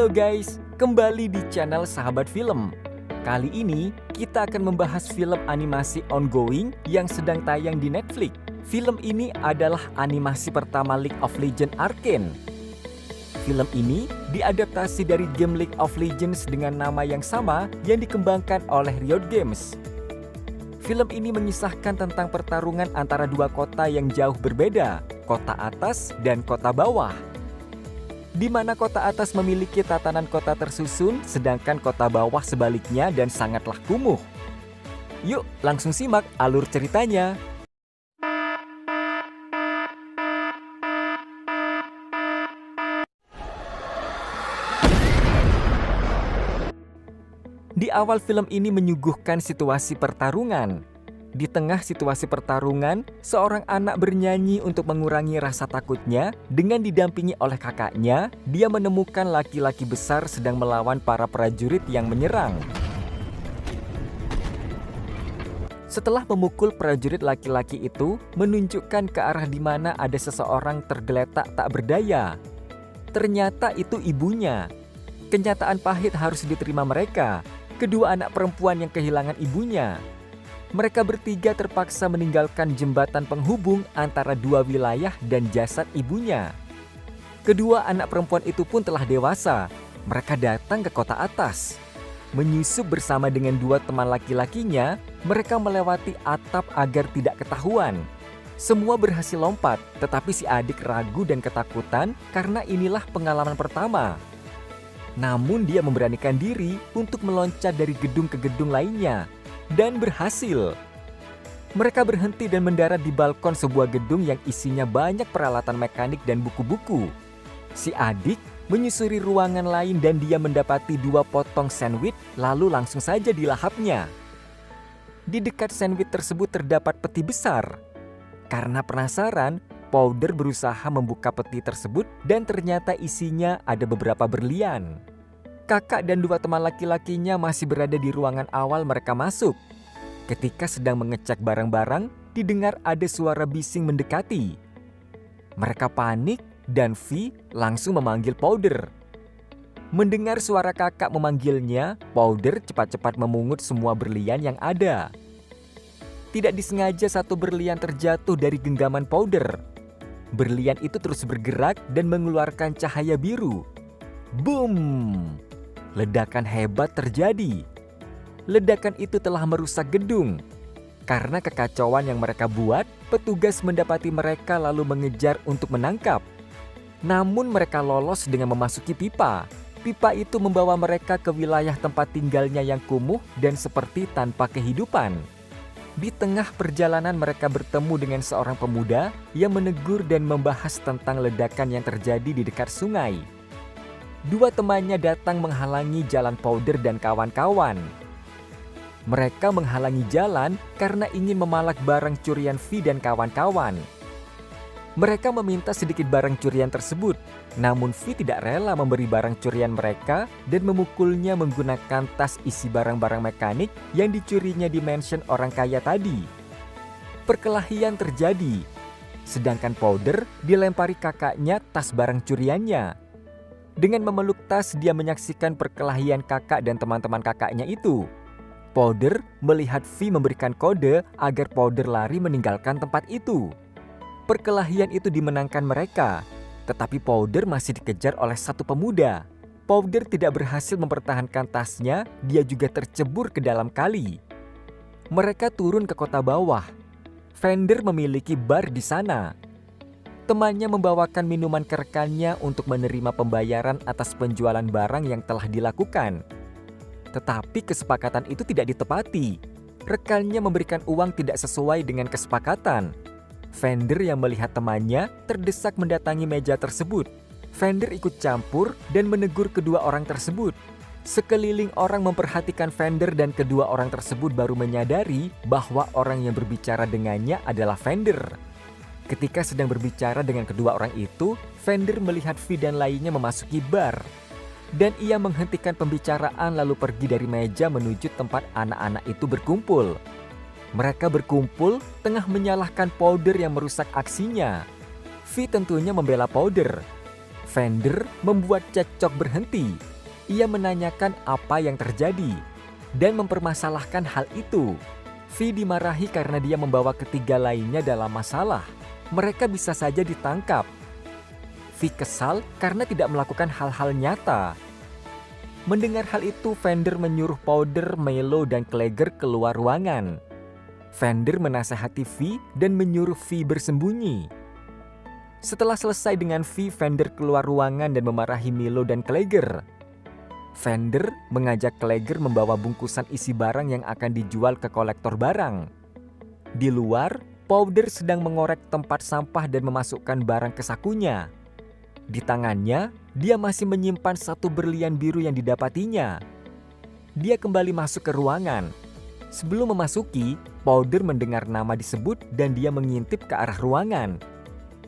Halo guys, kembali di channel Sahabat Film. Kali ini kita akan membahas film animasi ongoing yang sedang tayang di Netflix. Film ini adalah animasi pertama League of Legends Arcane. Film ini diadaptasi dari game League of Legends dengan nama yang sama yang dikembangkan oleh Riot Games. Film ini mengisahkan tentang pertarungan antara dua kota yang jauh berbeda, kota atas dan kota bawah, di mana kota atas memiliki tatanan kota tersusun, sedangkan kota bawah sebaliknya dan sangatlah kumuh. Yuk, langsung simak alur ceritanya. Di awal film ini menyuguhkan situasi pertarungan. Di tengah situasi pertarungan, seorang anak bernyanyi untuk mengurangi rasa takutnya. Dengan didampingi oleh kakaknya, dia menemukan laki-laki besar sedang melawan para prajurit yang menyerang. Setelah memukul prajurit, laki-laki itu menunjukkan ke arah di mana ada seseorang tergeletak tak berdaya. Ternyata itu ibunya. Kenyataan pahit harus diterima mereka, kedua anak perempuan yang kehilangan ibunya. Mereka bertiga terpaksa meninggalkan jembatan penghubung antara dua wilayah dan jasad ibunya. Kedua anak perempuan itu pun telah dewasa. Mereka datang ke kota atas. Menyusup bersama dengan dua teman laki-lakinya, mereka melewati atap agar tidak ketahuan. Semua berhasil lompat, tetapi si adik ragu dan ketakutan karena inilah pengalaman pertama. Namun dia memberanikan diri untuk meloncat dari gedung ke gedung lainnya. Dan berhasil. Mereka berhenti dan mendarat di balkon sebuah gedung yang isinya banyak peralatan mekanik dan buku-buku. Si adik menyusuri ruangan lain dan dia mendapati dua potong sandwich, lalu langsung saja dilahapnya. Di dekat sandwich tersebut terdapat peti besar. Karena penasaran, Powder berusaha membuka peti tersebut dan ternyata isinya ada beberapa berlian. Kakak dan dua teman laki-lakinya masih berada di ruangan awal mereka masuk. Ketika sedang mengecek barang-barang, didengar ada suara bising mendekati. Mereka panik dan V langsung memanggil Powder. Mendengar suara kakak memanggilnya, Powder cepat-cepat memungut semua berlian yang ada. Tidak disengaja satu berlian terjatuh dari genggaman Powder. Berlian itu terus bergerak dan mengeluarkan cahaya biru. Boom! Ledakan hebat terjadi. Ledakan itu telah merusak gedung. Karena kekacauan yang mereka buat, petugas mendapati mereka lalu mengejar untuk menangkap. Namun mereka lolos dengan memasuki pipa. Pipa itu membawa mereka ke wilayah tempat tinggalnya yang kumuh dan seperti tanpa kehidupan. Di tengah perjalanan mereka bertemu dengan seorang pemuda yang menegur dan membahas tentang ledakan yang terjadi di dekat sungai. Dua temannya datang menghalangi jalan Powder dan kawan-kawan. Mereka menghalangi jalan karena ingin memalak barang curian V dan kawan-kawan. Mereka meminta sedikit barang curian tersebut, namun V tidak rela memberi barang curian mereka dan memukulnya menggunakan tas isi barang-barang mekanik yang dicurinya di mansion orang kaya tadi. Perkelahian terjadi, sedangkan Powder dilempari kakaknya tas barang curiannya. Dengan memeluk tas, dia menyaksikan perkelahian kakak dan teman-teman kakaknya itu. Powder melihat V memberikan kode agar Powder lari meninggalkan tempat itu. Perkelahian itu dimenangkan mereka, tetapi Powder masih dikejar oleh satu pemuda. Powder tidak berhasil mempertahankan tasnya, dia juga tercebur ke dalam kali. Mereka turun ke kota bawah. Fender memiliki bar di sana. Temannya membawakan minuman ke rekannya untuk menerima pembayaran atas penjualan barang yang telah dilakukan. Tetapi kesepakatan itu tidak ditepati. Rekannya memberikan uang tidak sesuai dengan kesepakatan. Fender yang melihat temannya terdesak mendatangi meja tersebut. Fender ikut campur dan menegur kedua orang tersebut. Sekeliling orang memperhatikan Fender dan kedua orang tersebut baru menyadari bahwa orang yang berbicara dengannya adalah Fender. Ketika sedang berbicara dengan kedua orang itu, Fender melihat V dan lainnya memasuki bar. Dan ia menghentikan pembicaraan lalu pergi dari meja menuju tempat anak-anak itu berkumpul. Mereka berkumpul tengah menyalahkan Powder yang merusak aksinya. V tentunya membela Powder. Fender membuat cekcok berhenti. Ia menanyakan apa yang terjadi dan mempermasalahkan hal itu. V dimarahi karena dia membawa ketiga lainnya dalam masalah. Mereka bisa saja ditangkap. V kesal karena tidak melakukan hal-hal nyata. Mendengar hal itu, Fender menyuruh Powder, Milo, dan Klager keluar ruangan. Fender menasehati V dan menyuruh V bersembunyi. Setelah selesai dengan V, Fender keluar ruangan dan memarahi Milo dan Klager. Fender mengajak Klager membawa bungkusan isi barang yang akan dijual ke kolektor barang. Di luar, Powder sedang mengorek tempat sampah dan memasukkan barang ke sakunya. Di tangannya, dia masih menyimpan satu berlian biru yang didapatinya. Dia kembali masuk ke ruangan. Sebelum memasuki, Powder mendengar nama disebut dan dia mengintip ke arah ruangan.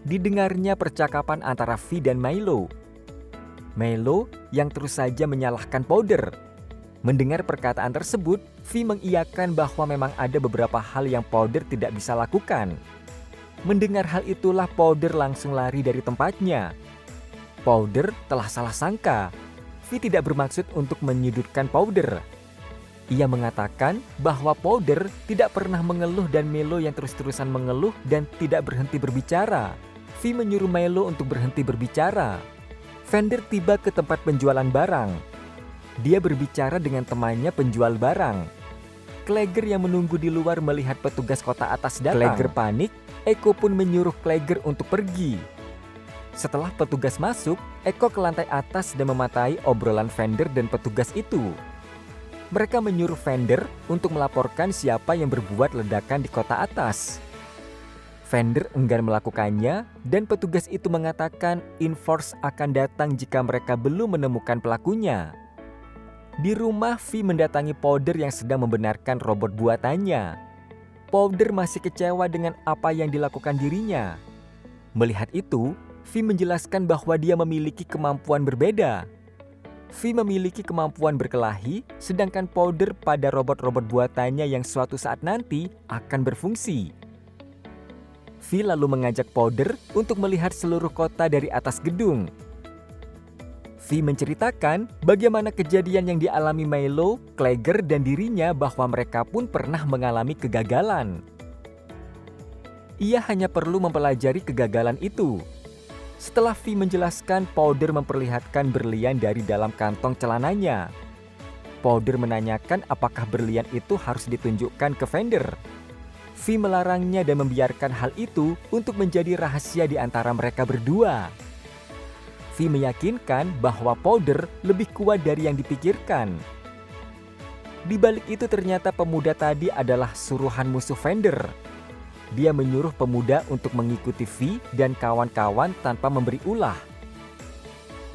Didengarnya percakapan antara V dan Milo. Milo yang terus saja menyalahkan Powder. Mendengar perkataan tersebut, V mengiyakan bahwa memang ada beberapa hal yang Powder tidak bisa lakukan. Mendengar hal itulah Powder langsung lari dari tempatnya. Powder telah salah sangka. V tidak bermaksud untuk menyudutkan Powder. Ia mengatakan bahwa Powder tidak pernah mengeluh dan Milo yang terus-terusan mengeluh dan tidak berhenti berbicara. V menyuruh Milo untuk berhenti berbicara. Fender tiba ke tempat penjualan barang. Dia berbicara dengan temannya penjual barang. Klager yang menunggu di luar melihat petugas kota atas datang. Klager panik, Eko pun menyuruh Klager untuk pergi. Setelah petugas masuk, Eko ke lantai atas dan mematai obrolan Fender dan petugas itu. Mereka menyuruh Fender untuk melaporkan siapa yang berbuat ledakan di kota atas. Fender enggan melakukannya dan petugas itu mengatakan Enforce akan datang jika mereka belum menemukan pelakunya. Di rumah, V mendatangi Powder yang sedang membenarkan robot buatannya. Powder masih kecewa dengan apa yang dilakukan dirinya. Melihat itu, V menjelaskan bahwa dia memiliki kemampuan berbeda. V memiliki kemampuan berkelahi, sedangkan Powder pada robot-robot buatannya yang suatu saat nanti akan berfungsi. V lalu mengajak Powder untuk melihat seluruh kota dari atas gedung. V menceritakan bagaimana kejadian yang dialami Milo, Klager, dan dirinya bahwa mereka pun pernah mengalami kegagalan. Ia hanya perlu mempelajari kegagalan itu. Setelah V menjelaskan, Powder memperlihatkan berlian dari dalam kantong celananya. Powder menanyakan apakah berlian itu harus ditunjukkan ke Fender. V melarangnya dan membiarkan hal itu untuk menjadi rahasia di antara mereka berdua. V meyakinkan bahwa Powder lebih kuat dari yang dipikirkan. Di balik itu ternyata pemuda tadi adalah suruhan musuh Fender. Dia menyuruh pemuda untuk mengikuti V dan kawan-kawan tanpa memberi ulah.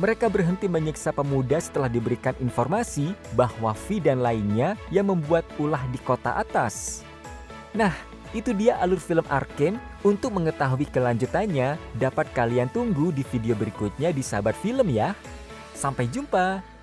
Mereka berhenti menyiksa pemuda setelah diberikan informasi bahwa V dan lainnya yang membuat ulah di kota atas. Nah, itu dia alur film Arcane. Untuk mengetahui kelanjutannya, dapat kalian tunggu di video berikutnya di Sahabat Film ya. Sampai jumpa!